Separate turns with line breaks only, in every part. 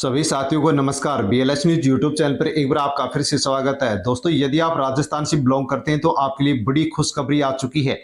सभी साथियों को नमस्कार। बीएलएस न्यूज यूट्यूब चैनल पर एक बार आपका फिर से स्वागत है। दोस्तों, यदि आप राजस्थान से बिलोंग करते हैं तो आपके लिए बड़ी खुशखबरी आ चुकी है।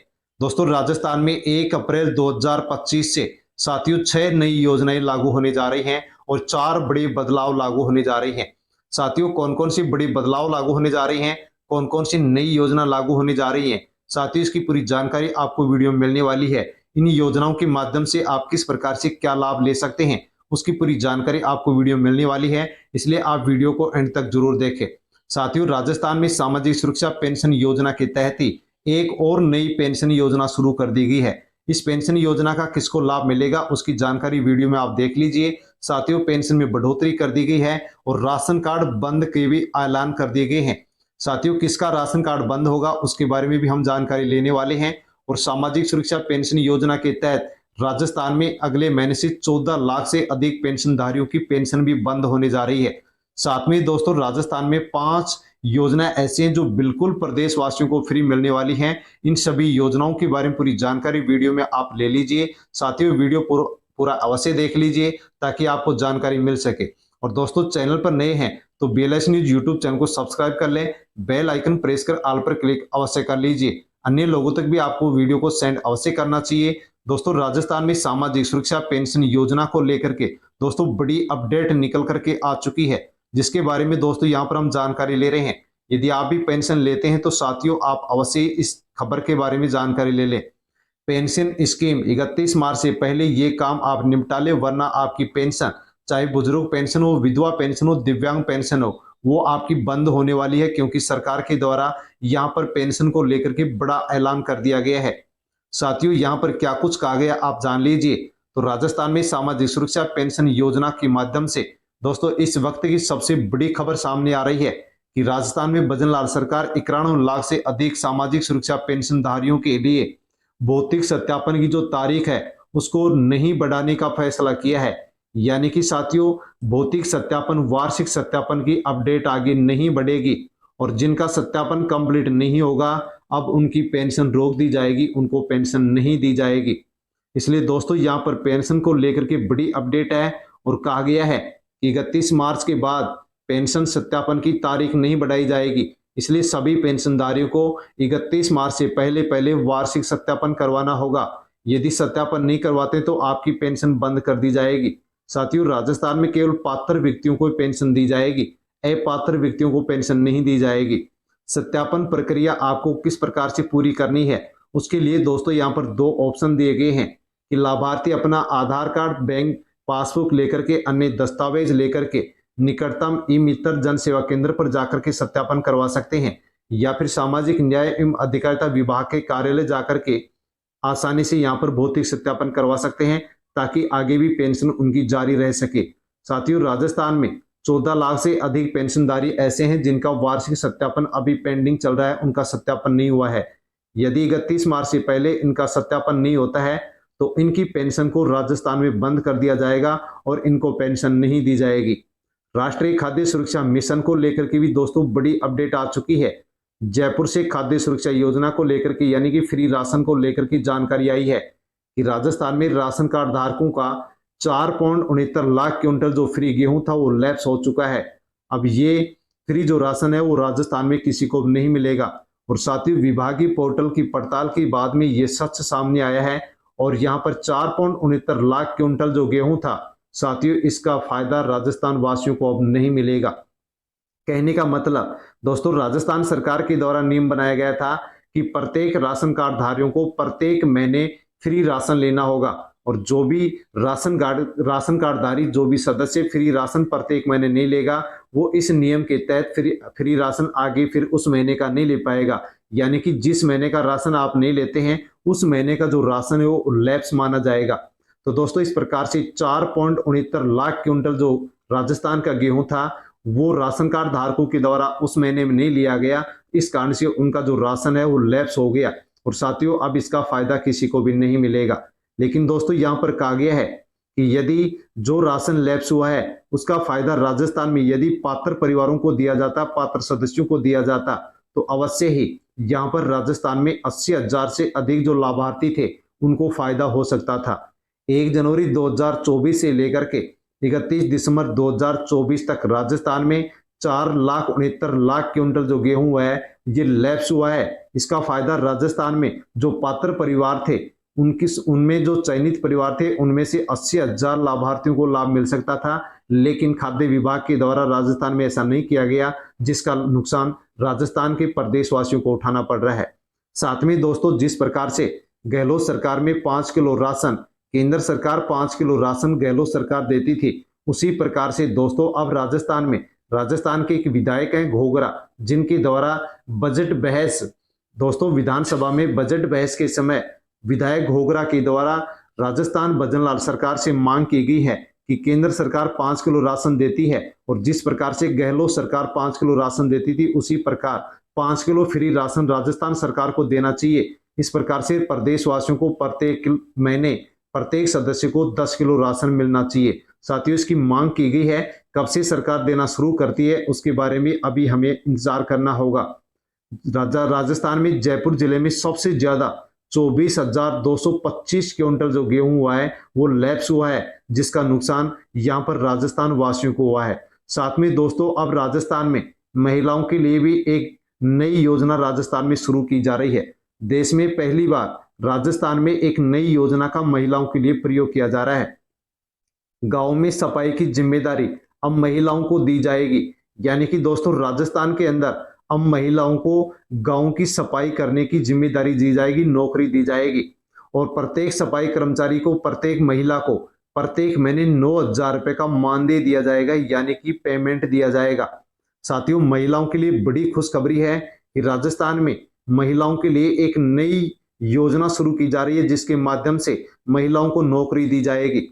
दोस्तों, राजस्थान में 1 अप्रैल 2025 से साथियों 6 नई योजनाएं लागू होने जा रही हैं और 4 बड़े बदलाव लागू होने जा रही हैं। साथियों, कौन कौन सी बड़ी बदलाव लागू होने जा रही हैं, कौन कौन सी नई योजना लागू होने जा रही है, साथियों इसकी पूरी जानकारी आपको वीडियो में मिलने वाली है। इन योजनाओं के माध्यम से आप किस प्रकार से क्या लाभ ले सकते हैं, उसकी पूरी जानकारी आपको वीडियो में मिलने वाली है, इसलिए आप वीडियो को एंड तक जरूर देखें। साथियों, राजस्थान में सामाजिक सुरक्षा पेंशन योजना के तहत ही एक और नई पेंशन योजना शुरू कर दी गई है। इस पेंशन योजना का किसको लाभ मिलेगा उसकी जानकारी वीडियो में आप देख लीजिए। साथियों, पेंशन में बढ़ोतरी कर दी गई है और राशन कार्ड बंद के भी ऐलान कर दिए गए हैं। साथियों, किसका राशन कार्ड बंद होगा उसके बारे में भी हम जानकारी लेने वाले हैं। और सामाजिक सुरक्षा पेंशन योजना के तहत राजस्थान में अगले महीने से 14 लाख से अधिक पेंशनधारियों की पेंशन भी बंद होने जा रही है। साथ में दोस्तों, राजस्थान में 5 योजना ऐसी हैं जो बिल्कुल प्रदेशवासियों को फ्री मिलने वाली हैं। इन सभी योजनाओं के बारे में पूरी जानकारी वीडियो में आप ले लीजिए। साथियों, वीडियो पूरा अवश्य देख लीजिए ताकि आपको जानकारी मिल सके। और दोस्तों, चैनल पर नए हैं तो बीएलएस न्यूज यूट्यूब चैनल को सब्सक्राइब कर लें, बेल आइकन प्रेस कर ऑल पर क्लिक अवश्य कर लीजिए। अन्य लोगों तक भी आपको वीडियो को सेंड अवश्य करना चाहिए। दोस्तों, राजस्थान में सामाजिक सुरक्षा पेंशन योजना को लेकर के दोस्तों बड़ी अपडेट निकल करके आ चुकी है, जिसके बारे में दोस्तों यहां पर हम जानकारी ले रहे हैं। यदि आप भी पेंशन लेते हैं तो साथियों आप अवश्य इस खबर के बारे में जानकारी ले लें। पेंशन स्कीम 31 मार्च से पहले ये काम आप निपटा लें, वरना आपकी पेंशन, चाहे बुजुर्ग पेंशन हो, विधवा पेंशन हो, दिव्यांग पेंशन हो, वो आपकी बंद होने वाली है, क्योंकि सरकार के द्वारा यहाँ पर पेंशन को लेकर के बड़ा ऐलान कर दिया गया है। साथियों, यहाँ पर क्या कुछ कहा गया आप जान लीजिए। तो राजस्थान में सामाजिक सुरक्षा पेंशन योजना के माध्यम से दोस्तों इस वक्त की सबसे बड़ी खबर सामने आ रही है कि राजस्थान में भजनलाल सरकार 91 लाख से अधिक सामाजिक सुरक्षा पेंशनधारियों के लिए भौतिक सत्यापन की जो तारीख है उसको नहीं बढ़ाने का फैसला किया है। यानी कि साथियों, भौतिक सत्यापन, वार्षिक सत्यापन की अपडेट आगे नहीं बढ़ेगी और जिनका सत्यापन कंप्लीट नहीं होगा अब उनकी पेंशन रोक दी जाएगी, उनको पेंशन नहीं दी जाएगी। इसलिए दोस्तों यहाँ पर पेंशन को लेकर के बड़ी अपडेट है और कहा गया है कि 31 मार्च के बाद पेंशन सत्यापन की तारीख नहीं बढ़ाई जाएगी। इसलिए सभी पेंशनधारियों को 31 मार्च से पहले पहले वार्षिक सत्यापन करवाना होगा। यदि सत्यापन नहीं करवाते तो आपकी पेंशन बंद कर दी जाएगी। साथियों, राजस्थान में केवल पात्र व्यक्तियों को पेंशन दी जाएगी, अपात्र व्यक्तियों को पेंशन नहीं दी जाएगी। सत्यापन प्रक्रिया आपको किस प्रकार से पूरी करनी है उसके लिए दोस्तों यहाँ पर 2 ऑप्शन दिए गए हैं कि लाभार्थी अपना आधार कार्ड, बैंक पासबुक लेकर के, अन्य दस्तावेज लेकर के निकटतम ई मित्र जन सेवा केंद्र पर जाकर के सत्यापन करवा सकते हैं, या फिर सामाजिक न्याय एवं अधिकारिता विभाग के कार्यालय जाकर के आसानी से यहाँ पर भौतिक सत्यापन करवा सकते हैं, ताकि आगे भी पेंशन उनकी जारी रह सके। साथियों, राजस्थान में 14 लाख से अधिक पेंशनधारी ऐसे हैं जिनका वार्षिक सत्यापन अभी पेंडिंग चल रहा है, उनका सत्यापन नहीं हुआ है। यदि 31 मार्च से पहले इनका सत्यापन नहीं होता है तो इनकी पेंशन को राजस्थान में बंद कर दिया जाएगा और इनको पेंशन नहीं दी जाएगी। राष्ट्रीय खाद्य सुरक्षा मिशन को लेकर के भी दोस्तों बड़ी अपडेट आ चुकी है। जयपुर से खाद्य सुरक्षा योजना को लेकर के यानी कि फ्री राशन को लेकर की जानकारी आई है कि राजस्थान में राशन कार्ड धारकों का 4.69 लाख क्विंटल जो फ्री गेहूं था वो लैप्स हो चुका है। अब ये फ्री जो राशन है वो राजस्थान में किसी को नहीं मिलेगा। और साथ ही विभागीय पोर्टल की पड़ताल के बाद में ये सच सामने आया है और यहाँ पर 4.69 लाख क्विंटल जो गेहूं था, साथियों इसका फायदा राजस्थान वासियों को अब नहीं मिलेगा। कहने का मतलब दोस्तों, राजस्थान सरकार के द्वारा नियम बनाया गया था कि प्रत्येक राशन कार्ड धारियों को प्रत्येक महीने फ्री राशन लेना होगा और जो भी राशन कार्डधारी जो भी सदस्य फ्री राशन प्रत्येक महीने नहीं लेगा वो इस नियम के तहत फ्री राशन आगे फिर उस महीने का नहीं ले पाएगा। यानी कि जिस महीने का राशन आप नहीं लेते हैं उस महीने का जो राशन है वो लैप्स माना जाएगा। तो दोस्तों, इस प्रकार से 4.69 लाख क्विंटल जो राजस्थान का गेहूं था वो राशन कार्ड धारकों के द्वारा उस महीने में नहीं लिया गया, इस कारण से उनका जो राशन है वो लैप्स हो गया और साथियों अब इसका फायदा किसी को भी नहीं मिलेगा। लेकिन दोस्तों, यहाँ पर कहा गया है कि यदि जो राशन लैप्स हुआ है उसका फायदा राजस्थान में यदि पात्र परिवारों को दिया जाता, पात्र सदस्यों को दिया जाता, तो अवश्य ही यहाँ पर राजस्थान में 80,000 से अधिक जो लाभार्थी थे उनको फायदा हो सकता था। 1 जनवरी 2024 से लेकर के 31 दिसंबर 2024 तक राजस्थान में 4,69,00,000 क्विंटल जो गेहूं है ये लैप्स हुआ है। इसका फायदा राजस्थान में जो पात्र परिवार थे उनमें जो चयनित परिवार थे उनमें से 80,000 लाभार्थियों को लाभ मिल सकता था, लेकिन खाद्य विभाग के द्वारा राजस्थान में ऐसा नहीं किया गया, जिसका नुकसान राजस्थान के प्रदेशवासियों को उठाना पड़ रहा है। साथ में दोस्तों, जिस प्रकार से गहलोत सरकार में 5 किलो राशन, केंद्र सरकार 5 किलो राशन गहलोत सरकार देती थी, उसी प्रकार से दोस्तों अब राजस्थान के एक विधायक हैं घोगरा, जिनके द्वारा बजट बहस, दोस्तों विधानसभा में बजट बहस के समय विधायक घोगरा के द्वारा राजस्थान भजनलाल सरकार से मांग की गई है कि केंद्र सरकार 5 किलो राशन देती है और जिस प्रकार से गहलोत सरकार 5 किलो राशन देती थी उसी प्रकार 5 किलो फ्री राशन राजस्थान सरकार को देना चाहिए। इस प्रकार से प्रदेशवासियों को प्रत्येक महीने प्रत्येक सदस्य को 10 किलो राशन मिलना चाहिए। साथियों, इसकी मांग की गई है। कब से सरकार देना शुरू करती है उसके बारे में अभी हमें इंतजार करना होगा। राजस्थान में जयपुर जिले में सबसे ज्यादा 24,225 क्विंटल जो गेहूं हुआ है वो लैप्स हुआ है, जिसका नुकसान यहां पर राजस्थान वासियों को हुआ है। साथ में दोस्तों अब राजस्थान में महिलाओं के लिए भी एक नई योजना राजस्थान में शुरू की जा रही है। देश में पहली बार राजस्थान में एक नई योजना का महिलाओं के लिए प्रयोग किया जा रहा है। गांव में सफाई की जिम्मेदारी अब महिलाओं को दी जाएगी, यानी कि दोस्तों राजस्थान के अंदर अब महिलाओं को गांव की सफाई करने की जिम्मेदारी दी जाएगी, नौकरी दी जाएगी और प्रत्येक सफाई कर्मचारी को, प्रत्येक महिला को प्रत्येक महीने 9,000 रुपए का मानदेय दिया जाएगा, यानी कि पेमेंट दिया जाएगा। साथियों, महिलाओं के लिए बड़ी खुशखबरी है कि राजस्थान में महिलाओं के लिए एक नई योजना शुरू की जा रही है, जिसके माध्यम से महिलाओं को नौकरी दी जाएगी।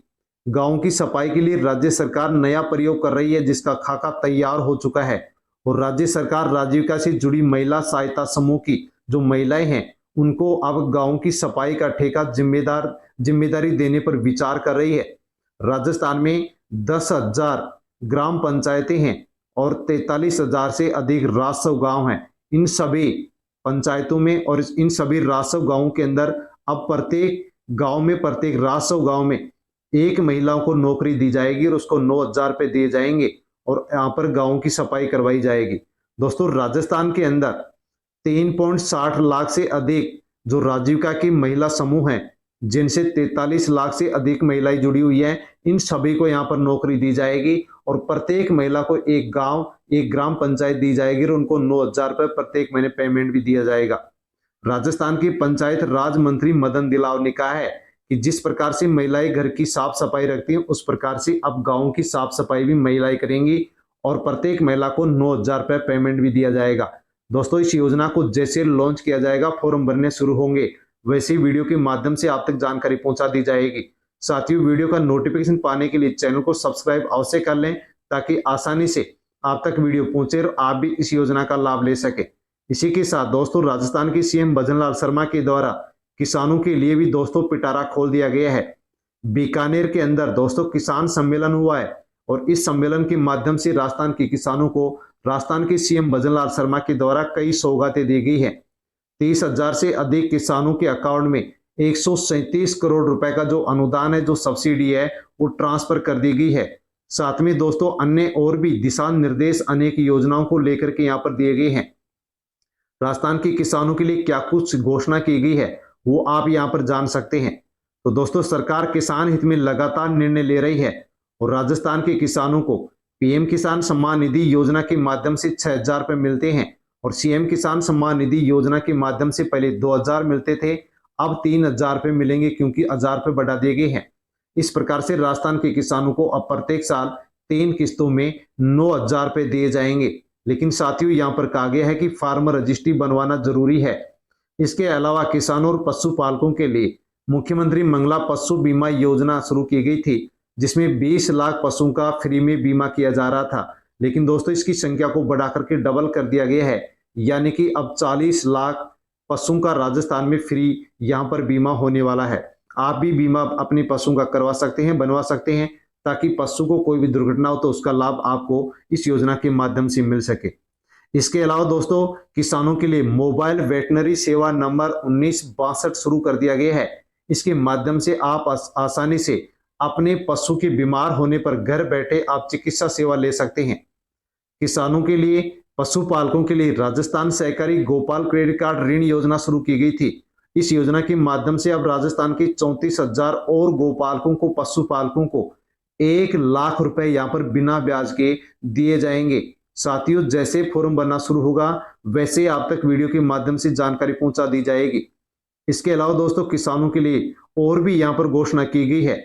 गांव की सफाई के लिए राज्य सरकार नया प्रयोग कर रही है, जिसका खाका तैयार हो चुका है और राज्य सरकार राजीविका से जुड़ी महिला सहायता समूह की जो महिलाएं हैं उनको अब गांव की सफाई का ठेका जिम्मेदारी देने पर विचार कर रही है। राजस्थान में 10,000 ग्राम पंचायतें हैं और 43,000 से अधिक राजस्व गांव हैं। इन सभी पंचायतों में और इन सभी राजस्व गांवों के अंदर अब प्रत्येक गांव में, प्रत्येक राजस्व गांव में एक महिलाओं को नौकरी दी जाएगी और उसको 9,000 रुपए दिए जाएंगे और यहाँ पर गांवों की सफाई करवाई जाएगी। दोस्तों, राजस्थान के अंदर 3.60 लाख से अधिक जो राजीविका की महिला समूह हैं, जिनसे 43 लाख से अधिक महिलाएं जुड़ी हुई हैं, इन सभी को यहाँ पर नौकरी दी जाएगी और प्रत्येक महिला को एक गांव, एक ग्राम पंचायत दी जाएगी और उनको 9,000 रुपए प्रत्येक महीने पेमेंट भी दिया जाएगा। राजस्थान के पंचायत राज मंत्री मदन दिलावर ने कहा है कि जिस प्रकार से महिलाएं घर की साफ सफाई रखती हैं, उस प्रकार से अब गांव की साफ सफाई भी महिलाएं करेंगी और प्रत्येक महिला को 9,000 रुपए पेमेंट भी दिया जाएगा। दोस्तों, इस योजना को जैसे लॉन्च किया जाएगा, फॉर्म भरने शुरू होंगे, वैसे वीडियो के माध्यम से आप तक जानकारी पहुंचा दी जाएगी। साथियों, वीडियो का नोटिफिकेशन पाने के लिए चैनल को सब्सक्राइब अवश्य कर लें, ताकि आसानी से आप तक वीडियो पहुंचे और आप भी इस योजना का लाभ ले सके। इसी के साथ दोस्तों, राजस्थान के सीएम भजनलाल शर्मा के द्वारा किसानों के लिए भी दोस्तों पिटारा खोल दिया गया है। बीकानेर के अंदर दोस्तों किसान सम्मेलन हुआ है और इस सम्मेलन के माध्यम से राजस्थान के किसानों को राजस्थान के सीएम भजनलाल शर्मा के द्वारा कई सौगातें दी गई है। 30,000 से अधिक किसानों के अकाउंट में 137 करोड़ रुपए का जो अनुदान है, जो सब्सिडी है, वो ट्रांसफर कर दी गई है। साथ में दोस्तों अन्य और भी दिशा निर्देश अनेक योजनाओं को लेकर के यहाँ पर दिए गए हैं। राजस्थान के किसानों के लिए क्या कुछ घोषणा की गई है वो आप यहाँ पर जान सकते हैं। तो दोस्तों, सरकार किसान हित में लगातार निर्णय ले रही है और राजस्थान के किसानों को पीएम किसान सम्मान निधि योजना के माध्यम से 6,000 रुपए मिलते हैं और सीएम किसान सम्मान निधि योजना के माध्यम से पहले 2,000 मिलते थे, अब 3,000 रुपए मिलेंगे, क्योंकि 1,000 रुपए बढ़ा दिए गए हैं। इस प्रकार से राजस्थान के किसानों को अब प्रत्येक साल 3 किस्तों में 9,000 रुपए दिए जाएंगे। लेकिन साथियों, यहाँ पर कहा गया है कि फार्मर रजिस्ट्री बनवाना जरूरी है। इसके अलावा किसानों और पशुपालकों के लिए मुख्यमंत्री मंगला पशु बीमा योजना शुरू की गई थी, जिसमें 20 लाख पशुओं का फ्री में बीमा किया जा रहा था। लेकिन दोस्तों, इसकी संख्या को बढ़ा करके डबल कर दिया गया है, यानी कि अब 40 लाख पशुओं का राजस्थान में फ्री यहाँ पर बीमा होने वाला है। आप भी बीमा अपने पशुओं का करवा सकते हैं, बनवा सकते हैं, ताकि पशु को कोई भी दुर्घटना हो तो उसका लाभ आपको इस योजना के माध्यम से मिल सके। इसके अलावा दोस्तों, किसानों के लिए मोबाइल वेटनरी सेवा नंबर 1962 शुरू कर दिया गया है। इसके माध्यम से आप आसानी से अपने पशु के बीमार होने पर घर बैठे आप चिकित्सा सेवा ले सकते हैं। किसानों के लिए, पशुपालकों के लिए राजस्थान सहकारी गोपाल क्रेडिट कार्ड ऋण योजना शुरू की गई थी। इस योजना के माध्यम से अब राजस्थान के 34,000 और गोपालकों को, पशुपालकों को 1 लाख रुपए यहाँ पर बिना ब्याज के दिए जाएंगे। साथियों, जैसे फॉर्म बनना शुरू होगा वैसे आप तक वीडियो के माध्यम से जानकारी पहुंचा दी जाएगी। इसके अलावा दोस्तों, किसानों के लिए और भी यहाँ पर घोषणा की गई है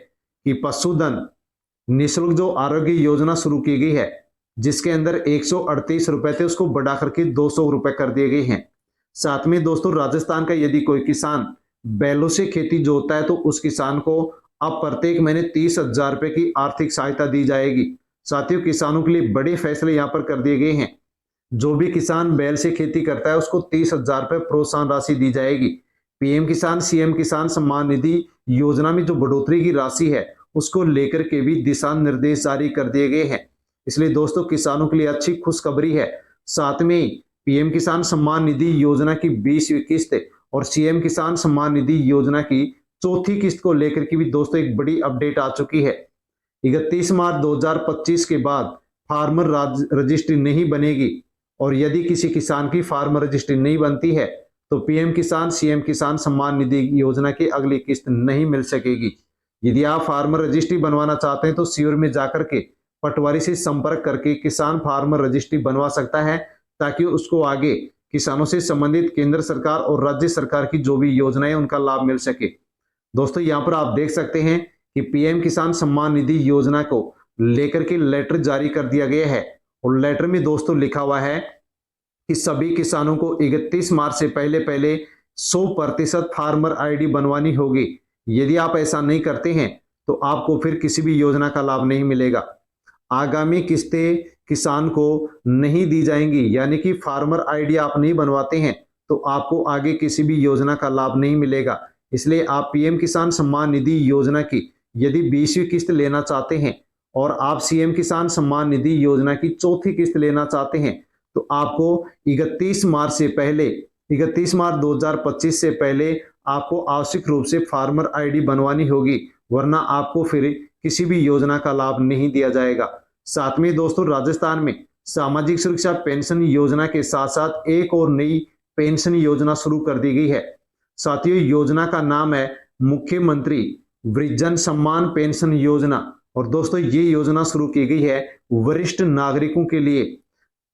कि पशुधन निःशुल्क जो आरोग्य योजना शुरू की गई है, जिसके अंदर 138 रुपए थे उसको बढ़ा करके 200 रुपए कर दिए गए हैं। साथ में दोस्तों, राजस्थान का यदि कोई किसान बैलों से खेती जोतता है तो उस किसान को अब प्रत्येक महीने 30,000 रुपए की आर्थिक सहायता दी जाएगी। साथियों, किसानों के लिए बड़े फैसले यहाँ पर कर दिए गए हैं। जो भी किसान बैल से खेती करता है उसको 30,000 रुपए प्रोत्साहन राशि दी जाएगी। पीएम किसान, सीएम किसान सम्मान निधि योजना में जो बढ़ोतरी की राशि है उसको लेकर के भी दिशा निर्देश जारी कर दिए गए हैं। इसलिए दोस्तों, किसानों के लिए अच्छी खुशखबरी है। साथ में पीएम किसान सम्मान निधि योजना की 20वीं किस्त और सीएम किसान सम्मान निधि योजना की चौथी किस्त को लेकर के भी दोस्तों एक बड़ी अपडेट आ चुकी है। 31 मार्च 2025 के बाद फार्मर रजिस्ट्री नहीं बनेगी और यदि किसी किसान की फार्मर रजिस्ट्री नहीं बनती है तो पीएम किसान, सीएम किसान सम्मान निधि योजना की अगली किस्त नहीं मिल सकेगी। यदि आप फार्मर रजिस्ट्री बनवाना चाहते हैं तो शिविर में जाकर के पटवारी से संपर्क करके किसान फार्मर रजिस्ट्री बनवा सकता है, ताकि उसको आगे किसानों से संबंधित केंद्र सरकार और राज्य सरकार की जो भी योजनाएं उनका लाभ मिल सके। दोस्तों, यहाँ पर आप देख सकते हैं कि पीएम किसान सम्मान निधि योजना को लेकर के लेटर जारी कर दिया गया है और लेटर में दोस्तों लिखा हुआ है कि सभी किसानों को 31 मार्च से पहले 100% फार्मर आईडी बनवानी होगी। यदि आप ऐसा नहीं करते हैं तो आपको फिर किसी भी योजना का लाभ नहीं मिलेगा। आगामी किस्तें किसान को नहीं दी जाएंगी, यानी कि फार्मर आईडी आप नहीं बनवाते हैं तो आपको आगे किसी भी योजना का लाभ नहीं मिलेगा। इसलिए आप पीएम किसान सम्मान निधि योजना की यदि 20वीं किस्त लेना चाहते हैं और आप सीएम किसान सम्मान निधि योजना की चौथी किस्त लेना चाहते हैं तो आपको 31 मार्च 2025 से पहले आपको आवश्यक रूप से फार्मर आईडी बनवानी होगी, वरना आपको फिर किसी भी योजना का लाभ नहीं दिया जाएगा। साथ में दोस्तों, राजस्थान में सामाजिक सुरक्षा पेंशन योजना के साथ साथ एक और नई पेंशन योजना शुरू कर दी गई है। साथियों, योजना का नाम है मुख्यमंत्री वृद्धजन सम्मान पेंशन योजना और दोस्तों ये योजना शुरू की गई है वरिष्ठ नागरिकों के लिए।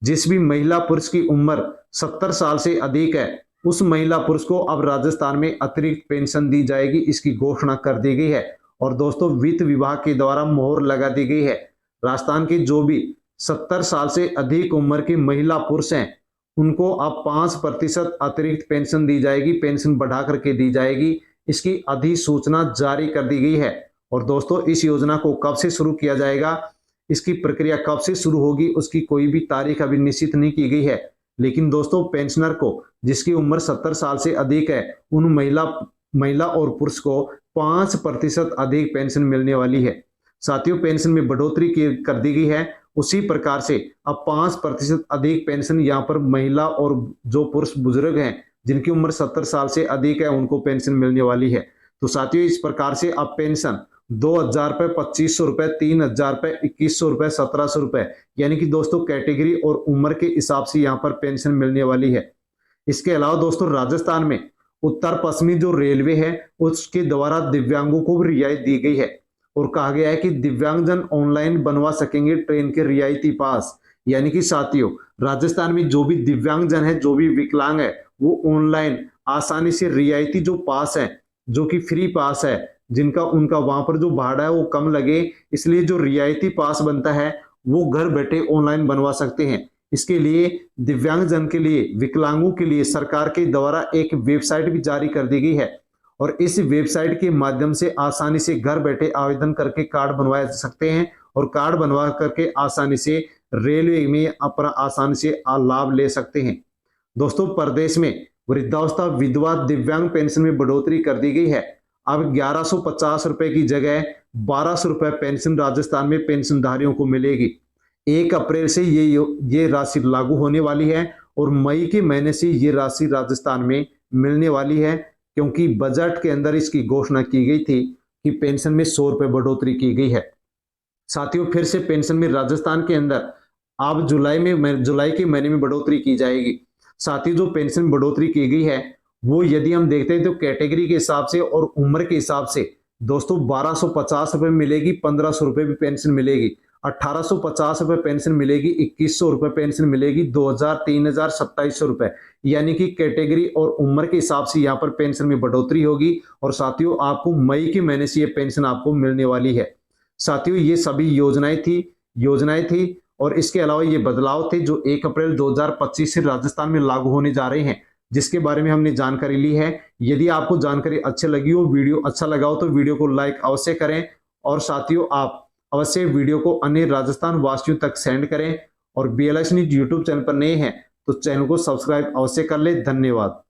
जिस भी महिला पुरुष की उम्र 70 साल से अधिक है उस महिला पुरुष को अब राजस्थान में अतिरिक्त पेंशन दी जाएगी, इसकी घोषणा कर दी गई है। और दोस्तों, वित्त विभाग के द्वारा मोहर लगा दी गई है। राजस्थान के जो भी 70 साल से अधिक उम्र की महिला पुरुष हैं उनको अब 5% अतिरिक्त पेंशन दी जाएगी, पेंशन बढ़ा करके दी जाएगी। इसकी अधिसूचना जारी कर दी गई है। और दोस्तों, इस योजना को कब से शुरू किया जाएगा, इसकी प्रक्रिया कब से शुरू होगी, उसकी कोई भी तारीख अभी निश्चित नहीं की गई है। लेकिन दोस्तों, पेंशनर को जिसकी उम्र 70 साल से अधिक है उन महिला और पुरुष को 5% अधिक पेंशन मिलने वाली है। साथियों, पेंशन में बढ़ोतरी कर दी गई है, उसी प्रकार से अब 5% अधिक पेंशन यहाँ पर महिला और जो पुरुष बुजुर्ग हैं जिनकी उम्र 70 साल से अधिक है उनको पेंशन मिलने वाली है। तो साथियों, इस प्रकार से अब पेंशन 2,000 रुपए, 2,500 रुपए, 3,000 रुपए, 2,100 रुपए, 1,700 रुपए, यानी कि दोस्तों कैटेगरी और उम्र के हिसाब से यहाँ पर पेंशन मिलने वाली है। इसके अलावा दोस्तों, राजस्थान में उत्तर पश्चिमी जो रेलवे है उसके द्वारा दिव्यांगों को भी रियायत दी गई है और कहा गया है कि दिव्यांगजन ऑनलाइन बनवा सकेंगे ट्रेन के रियायती पास। यानी कि साथियों, राजस्थान में जो भी दिव्यांगजन है, जो भी विकलांग है, वो ऑनलाइन आसानी से रियायती जो पास है, जो कि फ्री पास है, जिनका उनका वहां पर जो भाड़ा है वो कम लगे, इसलिए जो रियायती पास बनता है वो घर बैठे ऑनलाइन बनवा सकते हैं। इसके लिए दिव्यांगजन के लिए, विकलांगों के लिए सरकार के द्वारा एक वेबसाइट भी जारी कर दी गई है और इस वेबसाइट के माध्यम से आसानी से घर बैठे आवेदन करके कार्ड बनवाए जा सकते हैं और कार्ड बनवा करके आसानी से रेलवे में अपना आसानी से लाभ ले सकते हैं। दोस्तों, प्रदेश में वृद्धावस्था विधवा दिव्यांग पेंशन में बढ़ोतरी कर दी गई है। अब 1150 रुपए की जगह 1200 रुपए पेंशन राजस्थान में पेंशनधारियों को मिलेगी। 1 अप्रैल से ये राशि लागू होने वाली है और मई के महीने से ये राशि राजस्थान में मिलने वाली है, क्योंकि बजट के अंदर इसकी घोषणा की गई थी कि पेंशन में 100 रुपये बढ़ोतरी की गई है। साथियों फिर से पेंशन में राजस्थान के अंदर अब जुलाई के महीने में बढ़ोतरी की जाएगी। साथियों जो पेंशन बढ़ोतरी की गई है वो यदि हम देखते हैं तो कैटेगरी के हिसाब से और उम्र के हिसाब से दोस्तों 1250 रुपए मिलेगी, 1500 रुपए भी पेंशन मिलेगी, 1850 रुपए पेंशन मिलेगी, 2100 रुपए पेंशन मिलेगी, 2000, 3000, 2700 रुपए, यानी कि कैटेगरी और उम्र के हिसाब से यहाँ पर पेंशन में बढ़ोतरी होगी। और साथियों आपको मई के महीने से ये पेंशन आपको मिलने वाली है। साथियों ये सभी योजनाएं थी और इसके अलावा ये बदलाव थे जो 1 अप्रैल 2025 से राजस्थान में लागू होने जा रहे हैं, जिसके बारे में हमने जानकारी ली है। यदि आपको जानकारी अच्छी लगी हो, वीडियो अच्छा लगा हो तो वीडियो को लाइक अवश्य करें और साथियों आप अवश्य वीडियो को अन्य राजस्थान वासियों तक सेंड करें। और BLS न्यूज यूट्यूब चैनल पर नए हैं तो चैनल को सब्सक्राइब अवश्य कर ले। धन्यवाद।